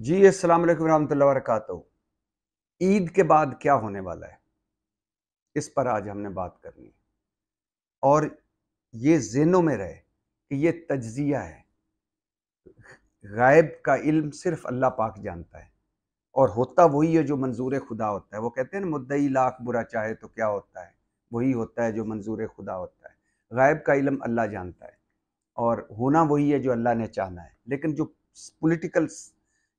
जी, अस्सलाम वालेकुम रहमतुल्लाहि व बरकातहू। ईद के बाद क्या होने वाला है, इस पर आज हमने बात करनी है। और ये ज़हनों में रहे कि ये तज्ज़िया है। गायब का इल्म सिर्फ़ अल्लाह पाक जानता है और होता वही है जो मंज़ूर खुदा होता है। वो कहते हैं ना, मुद्दई लाख बुरा चाहे तो क्या होता है, वही होता है जो मंज़ूर खुदा होता है। गायब का इल्म अल्लाह जानता है और होना वही है जो अल्लाह ने चाहा है। लेकिन जो पॉलिटिकल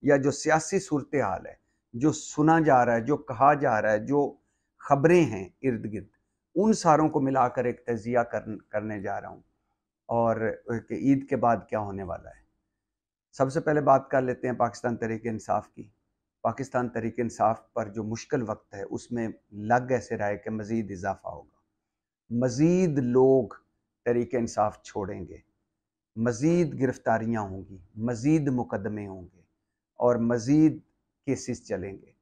या जो सियासी सूरत हाल है, जो सुना जा रहा है, जो कहा जा रहा है, जो खबरें हैं इर्द गिर्द, उन सारों को मिलाकर एक तजिया करने जा रहा हूँ। और कि ईद के बाद क्या होने वाला है। सबसे पहले बात कर लेते हैं पाकिस्तान तहरीक इंसाफ की। पाकिस्तान तहरीक इंसाफ पर जो मुश्किल वक्त है, उसमें लग ऐसे रहा है कि मज़ीद इजाफा होगा, मज़ीद लोग तहरीक इंसाफ छोड़ेंगे, मज़ीद गिरफ्तारियाँ होंगी, मज़ीद मुकदमे होंगे और मज़ीद केसेस चलेंगे।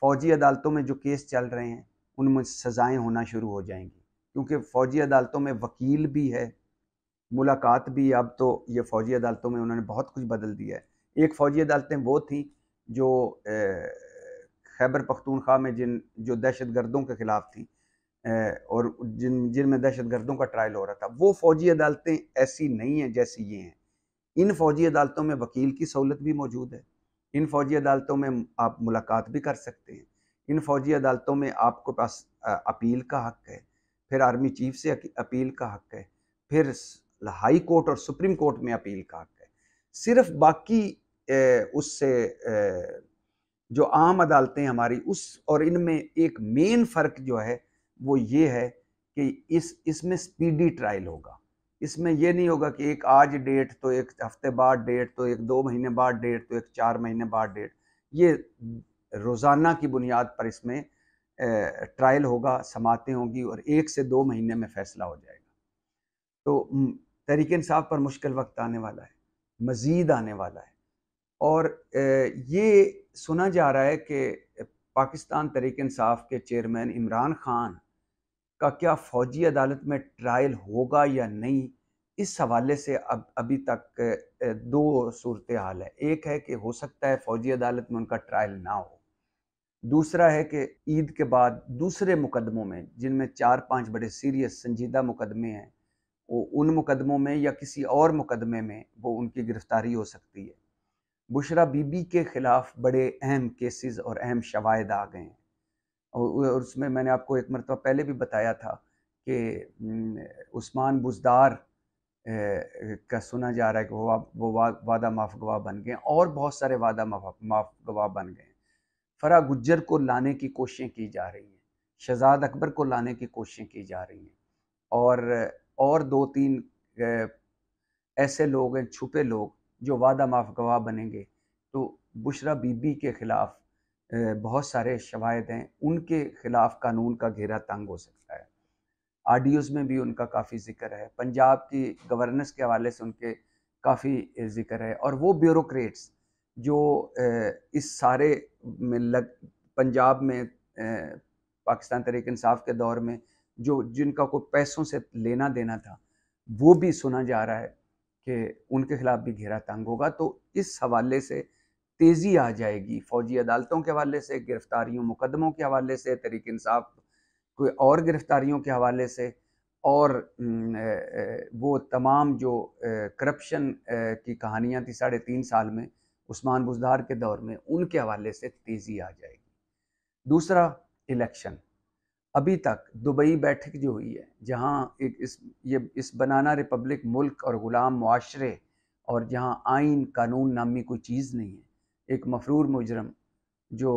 फ़ौजी अदालतों में जो केस चल रहे हैं, उनमें सज़ाएँ होना शुरू हो जाएंगी, क्योंकि फ़ौजी अदालतों में वकील भी है, मुलाकात भी। अब तो ये फ़ौजी अदालतों में उन्होंने बहुत कुछ बदल दिया है। एक फ़ौजी अदालतें वो थी जो खैबर पख्तूनख्वा में जो दहशतगर्दों के ख़िलाफ़ थी, और जिनमें दहशतगर्दों का ट्रायल हो रहा था, वो फ़ौजी अदालतें ऐसी नहीं हैं जैसी ये हैं। इन फ़ौजी अदालतों में वकील की सहूलत भी मौजूद है। इन फ़ौजी अदालतों में आप मुलाकात भी कर सकते हैं। इन फ़ौजी अदालतों में आपके पास अपील का हक़ है, फिर आर्मी चीफ से अपील का हक़ है, फिर हाई कोर्ट और सुप्रीम कोर्ट में अपील का हक़ है। सिर्फ बाकी उससे जो आम अदालतें हमारी उस और इनमें एक मेन फ़र्क जो है वो ये है कि इसमें स्पीडी ट्रायल होगा। इसमें ये नहीं होगा कि एक आज डेट तो एक हफ्ते बाद डेट तो एक 2 महीने बाद डेट तो एक 4 महीने बाद डेट। ये रोज़ाना की बुनियाद पर इसमें ट्रायल होगा, समातें होंगी और 1 से 2 महीने में फ़ैसला हो जाएगा। तो तहरीक इंसाफ पर मुश्किल वक्त आने वाला है, मज़ीद आने वाला है। और ये सुना जा रहा है कि पाकिस्तान तहरीक इंसाफ के चेयरमैन इमरान खान का क्या फ़ौजी अदालत में ट्रायल होगा या नहीं, इस हवाले से अब अभी तक 2 सूरत हाल है। एक है कि हो सकता है फ़ौजी अदालत में उनका ट्रायल ना हो। दूसरा है कि ईद के बाद दूसरे मुकदमों में, जिनमें 4-5 बड़े सीरियस संजीदा मुकदमे हैं, वो उन मुकदमों में या किसी और मुकदमे में वो उनकी गिरफ्तारी हो सकती है। बुशरा बीबी के ख़िलाफ़ बड़े अहम केसेस और अहम शवाहिद आ गए हैं और उसमें मैंने आपको एक मरतबा पहले भी बताया था कि उस्मान बुज़दार का सुना जा रहा है कि वो वादा माफ़ गवाह बन गए और बहुत सारे वादा माफ़ गवाह बन गए। फ़रा गुज्जर को लाने की कोशिशें की जा रही हैं, शहज़ाद अकबर को लाने की कोशिशें की जा रही हैं और 2-3 ऐसे लोग हैं, छुपे लोग, जो वादा माफ़ गवाह बनेंगे। तो बुशरा बीबी के ख़िलाफ़ बहुत सारे शवाहिद हैं, उनके ख़िलाफ़ कानून का घेरा तंग हो सकता है। आडियोज़ में भी उनका काफ़ी ज़िक्र है, पंजाब की गवर्नेंस के हवाले से उनके काफ़ी ज़िक्र है और वो ब्यूरोक्रेट्स जो इस सारे में पंजाब में पाकिस्तान तहरीक इंसाफ के दौर में जिनका कोई पैसों से लेना देना था, वो भी सुना जा रहा है कि उनके खिलाफ भी घेरा तंग होगा। तो इस हवाले से तेज़ी आ जाएगी, फ़ौजी अदालतों के हवाले से, गिरफ्तारियों मुकदमों के हवाले से, तहरीक इंसाफ कोई और गिरफ्तारियों के हवाले से और वो तमाम जो करप्शन की कहानियाँ थी 3.5 साल में उस्मान बुज़दार के दौर में, उनके हवाले से तेज़ी आ जाएगी। दूसरा, इलेक्शन। अभी तक दुबई बैठक जो हुई है, जहाँ एक इस बनाना रिपब्लिक मुल्क और ग़ुलाम मुआशरे और जहाँ आइन कानून नामी कोई चीज़ नहीं है, एक मफरूर मुजरम जो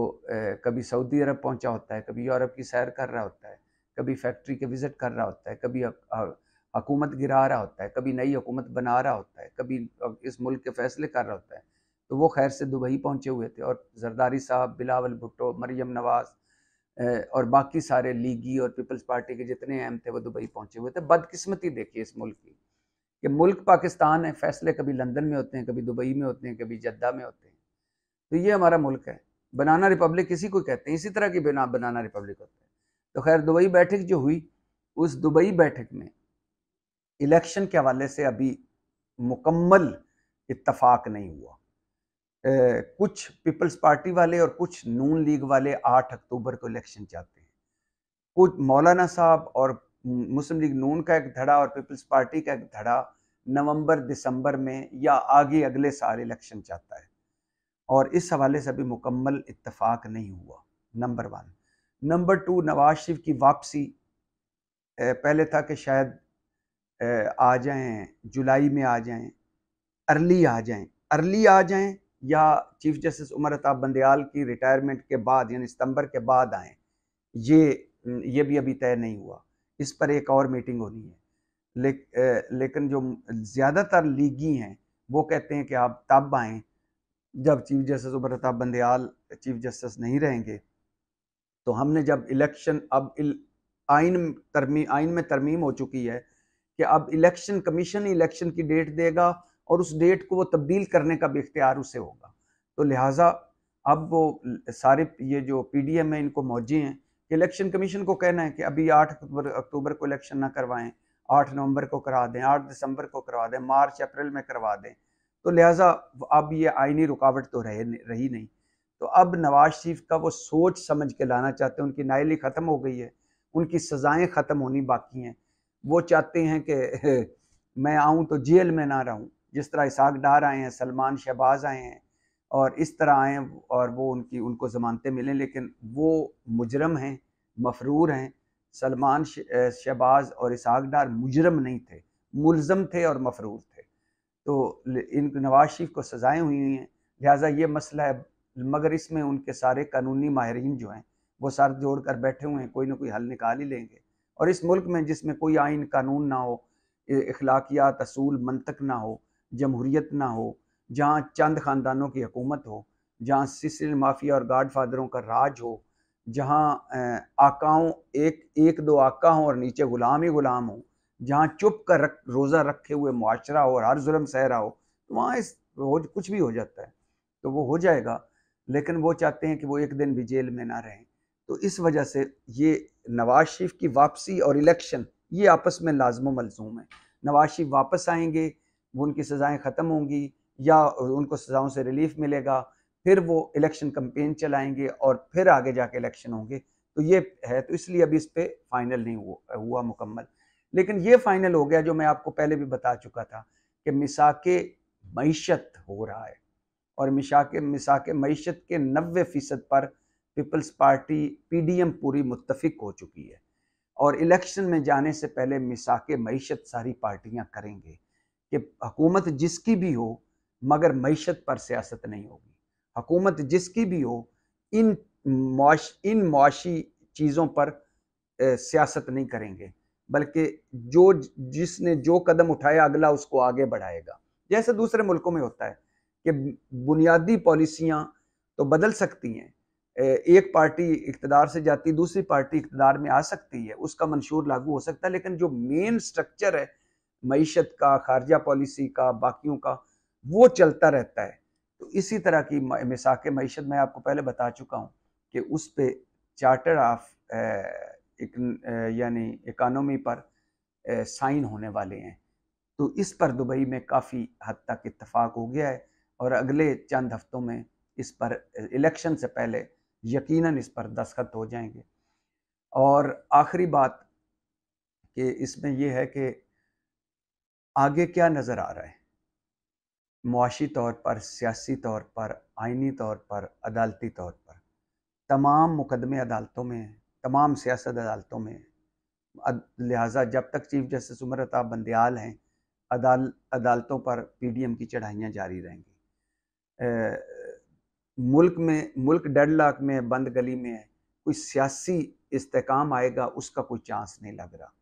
कभी सऊदी अरब पहुंचा होता है, कभी यूरोप की सैर कर रहा होता है, कभी फैक्ट्री के विज़िट कर रहा होता है, कभी हुकूमत गिरा रहा होता है, कभी नई हुकूमत बना रहा होता है, कभी इस मुल्क के फ़ैसले कर रहा होता है। तो वो खैर से दुबई पहुंचे हुए थे और ज़रदारी साहब, बिलावल भुट्टो, मरियम नवाज़ और बाकी सारे लीगी और पीपल्स पार्टी के जितने अहम थे वो दुबई पहुंचे हुए थे। बदकिस्मती देखिए इस मुल्क की कि मुल्क पाकिस्तान है, फ़ैसले कभी लंदन में होते हैं, कभी दुबई में होते हैं, कभी जद्दा में होते हैं। तो ये हमारा मुल्क है। बनाना रिपब्लिक इसी को कहते हैं, इसी तरह की बनाना रिपब्लिक होता है। तो खैर दुबई बैठक जो हुई, उस दुबई बैठक में इलेक्शन के हवाले से अभी मुकम्मल इत्तफाक नहीं हुआ। कुछ पीपल्स पार्टी वाले और कुछ नून लीग वाले 8 अक्टूबर को इलेक्शन चाहते हैं। कुछ मौलाना साहब और मुस्लिम लीग नून का एक धड़ा और पीपल्स पार्टी का एक धड़ा नवंबर दिसंबर में या आगे अगले साल इलेक्शन चाहता है, और इस हवाले से अभी मुकम्मल इत्तफाक नहीं हुआ, नंबर 1। नंबर 2, नवाज शरीफ की वापसी, पहले था कि शायद आ जाएं, जुलाई में आ जाएं, अर्ली आ जाएं या चीफ जस्टिस उमर अता बंदयाल की रिटायरमेंट के बाद यानी सितंबर के बाद आएं, ये भी अभी तय नहीं हुआ। इस पर एक और मीटिंग होनी है। लेकिन जो ज़्यादातर लीगी हैं वो कहते हैं कि आप तब आएँ जब chief justice Umar Ata Bandial chief justice नहीं रहेंगे। तो हमने जब इलेक्शन अब आइन में तरमीम हो चुकी है कि अब इलेक्शन कमीशन ही इलेक्शन की डेट देगा और उस डेट को वो तब्दील करने का भी इख्तियार उसे होगा। तो लिहाजा अब वो सारे ये जो पीडीएम है इनको मौजे हैं कि इलेक्शन कमीशन को कहना है कि अभी 8 अक्टूबर को इलेक्शन ना करवाएं, 8 नवंबर को करा दें, 8 दिसंबर को करवा दें, मार्च अप्रैल में करवा दें। तो लिहाजा अब ये आईनी रुकावट तो रही नहीं। तो अब नवाज शरीफ का वो सोच समझ के लाना चाहते हैं। उनकी नायली ख़त्म हो गई है, उनकी सज़ाएं ख़त्म होनी बाकी हैं। वो चाहते हैं कि मैं आऊँ तो जेल में ना रहूँ, जिस तरह इसाक डार आए हैं, सलमान शहबाज आए हैं और इस तरह आए हैं और वो उनको ज़मानतें मिलें, लेकिन वो मुजरम हैं, मफरूर हैं। सलमान शहबाज और इसाक डार मुजरम नहीं थे, मुलज़म थे और मफरूर थे। तो इन नवाज शरीफ को सज़ाएँ हुई हैं, लिहाजा ये मसला है। मगर इसमें उनके सारे कानूनी माहिरीन जो हैं वो सर जोड़ कर बैठे हुए हैं, कोई ना कोई हल निकाल ही लेंगे। और इस मुल्क में जिसमें कोई आइन कानून ना हो, इखलाकियात असूल मंतक ना हो, जमहूरियत ना हो, जहाँ चंद ख़ानदानों की हुकूमत हो, जहाँ सिसिल माफिया और गाड फादरों का राज हो, जहाँ आकाओं एक दो आका हों और नीचे ग़ुलाम ही ग़ुलाम हो, जहाँ चुप कर रोज़ा रखे हुए मुआशरा हो और हर जुल्म सह रहा हो, तो वहाँ कुछ भी हो जाता है। तो वो हो जाएगा, लेकिन वो चाहते हैं कि वो एक दिन भी जेल में ना रहें। तो इस वजह से ये नवाज शरीफ की वापसी और इलेक्शन ये आपस में लाज़िम व मलज़ूम है। नवाज शरीफ वापस आएंगे, वो उनकी सज़ाएँ ख़त्म होंगी या उनको सज़ाओं से रिलीफ मिलेगा, फिर वो इलेक्शन कैंपेन चलाएंगे और फिर आगे जाके इलेक्शन होंगे। तो ये है, तो इसलिए अभी इस पर फाइनल नहीं हुआ मुकम्मल। लेकिन ये फाइनल हो गया जो मैं आपको पहले भी बता चुका था कि मिसाके मईशत हो रहा है और मिसाके मईशत के 90% पर पीपल्स पार्टी पीडीएम पूरी मुत्तफिक हो चुकी है। और इलेक्शन में जाने से पहले मिसाके मईशत सारी पार्टियां करेंगे कि हुकूमत जिसकी भी हो मगर मईशत पर सियासत नहीं होगी। हुकूमत जिसकी भी हो इन मुआशी चीज़ों पर सियासत नहीं करेंगे, बल्कि जिसने जो कदम उठाया अगला उसको आगे बढ़ाएगा। जैसे दूसरे मुल्कों में होता है कि बुनियादी पॉलिसियां तो बदल सकती हैं, एक पार्टी इक़्तिदार से जाती दूसरी पार्टी इक़्तिदार में आ सकती है, उसका मंशूर लागू हो सकता है, लेकिन जो मेन स्ट्रक्चर है मईशत का, खारजा पॉलिसी का, बाकियों का, वो चलता रहता है। तो इसी तरह की मिसाके मईशत मैं आपको पहले बता चुका हूँ कि उस पर चार्टर ऑफ यानी इकानमी पर साइन होने वाले हैं। तो इस पर दुबई में काफ़ी हद तक इत्तफाक हो गया है और अगले चंद हफ्तों में इस पर इलेक्शन से पहले यकीनन इस पर दस्तखत हो जाएंगे। और आखिरी बात कि इसमें यह है कि आगे क्या नज़र आ रहा है, मुआशी तौर पर, सियासी तौर पर, आइनी तौर पर, अदालती तौर पर, तमाम मुकदमे अदालतों में हैं, तमाम सियासत अदालतों में हैं। लिहाजा जब तक चीफ जस्टिस उमर अता बंदयाल हैं, अदालतों पर पीडीएम की चढ़ाइयाँ जारी रहेंगी। मुल्क डेडलॉक में, बंद गली में है, कोई सियासी इस्तेकाम आएगा उसका कोई चांस नहीं लग रहा,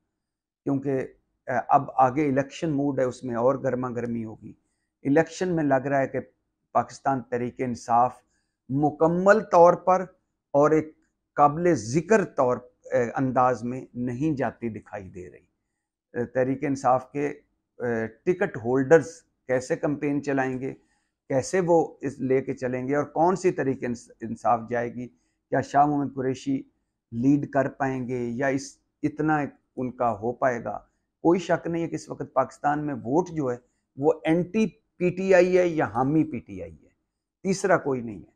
क्योंकि अब आगे इलेक्शन मूड है, उसमें और गर्मा गर्मी होगी। इलेक्शन में लग रहा है कि पाकिस्तान तहरीक इंसाफ मुकम्मल तौर पर और एक काबिल ज़िक्र तौर अंदाज में नहीं जाती दिखाई दे रही। तहरीक इंसाफ के टिकट होल्डर्स कैसे कैंपेन चलाएंगे, कैसे वो इस लेके चलेंगे और कौन सी तहरीक इंसाफ जाएगी, क्या शाह मोहम्मद कुरैशी लीड कर पाएंगे या इतना उनका हो पाएगा। कोई शक नहीं है कि इस वक्त पाकिस्तान में वोट जो है वो एंटी पीटीआई है या हामी पीटीआई है। तीसरा कोई नहीं है।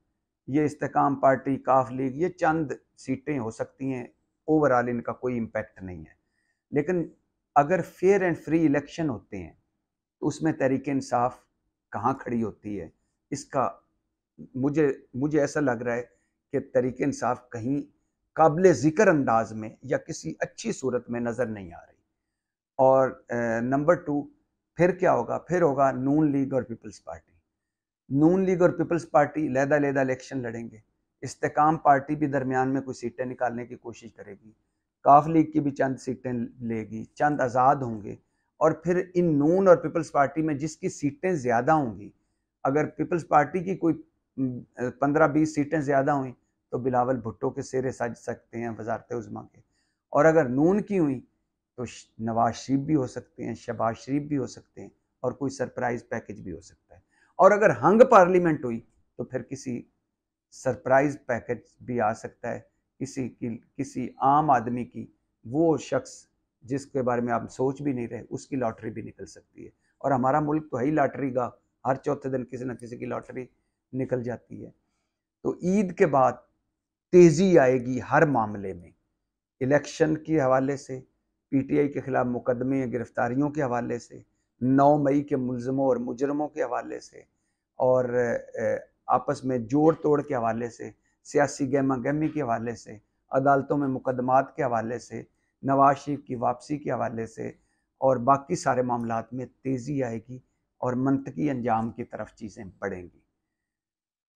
ये इस्तेकाम पार्टी, काफ लीग, ये चंद सीटें हो सकती हैं, ओवरऑल इनका कोई इम्पैक्ट नहीं है। लेकिन अगर फेयर एंड फ्री इलेक्शन होते हैं तो उसमें तहरीक इंसाफ कहाँ खड़ी होती है, इसका मुझे मुझे ऐसा लग रहा है कि तहरीक इंसाफ कहीं काबिल ज़िक्र अंदाज में या किसी अच्छी सूरत में नज़र नहीं आ रही। और नंबर 2 फिर क्या होगा, फिर होगा नून लीग और पीपल्स पार्टी। नून लीग और पीपल्स पार्टी लहदा-लहदा इलेक्शन लड़ेंगे। इस्तेकाम पार्टी भी दरमियान में कुछ सीटें निकालने की कोशिश करेगी। काफ लीग की भी चंद सीटें लेगी, चंद आज़ाद होंगे। और फिर इन नून और पीपल्स पार्टी में जिसकी सीटें ज़्यादा होंगी, अगर पीपल्स पार्टी की कोई 15-20 सीटें ज़्यादा हुई तो बिलावल भुट्टो के सेरे सज सकते हैं वजारत उज़्मा के। और अगर नून की हुई तो नवाज शरीफ भी हो सकते हैं, शहबाज शरीफ भी हो सकते हैं, और कोई सरप्राइज पैकेज भी हो सकता है। और अगर हंग पार्लियामेंट हुई तो फिर किसी सरप्राइज पैकेज भी आ सकता है, किसी आम आदमी की, वो शख्स जिसके बारे में आप सोच भी नहीं रहे, उसकी लॉटरी भी निकल सकती है। और हमारा मुल्क तो है ही लॉटरी का, हर चौथे दिन किसी न किसी की लॉटरी निकल जाती है। तो ईद के बाद तेज़ी आएगी हर मामले में, इलेक्शन के हवाले से, पीटीआई के खिलाफ मुकदमे गिरफ्तारियों के हवाले से, 9 मई के मुलजमों और मुजरमों के हवाले से, और आपस में जोड़ तोड़ के हवाले से, सियासी गहमा गहमी के हवाले से, अदालतों में मुकदमात के हवाले से, नवाज शरीफ की वापसी के हवाले से, और बाकी सारे मामलात में तेज़ी आएगी और मंतकी अंजाम की तरफ चीज़ें बढ़ेंगी।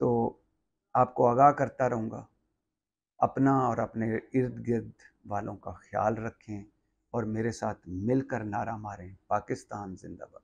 तो आपको आगाह करता रहूँगा, अपना और अपने इर्द गिर्द वालों का ख्याल रखें और मेरे साथ मिलकर नारा मारें, पाकिस्तान जिंदाबाद।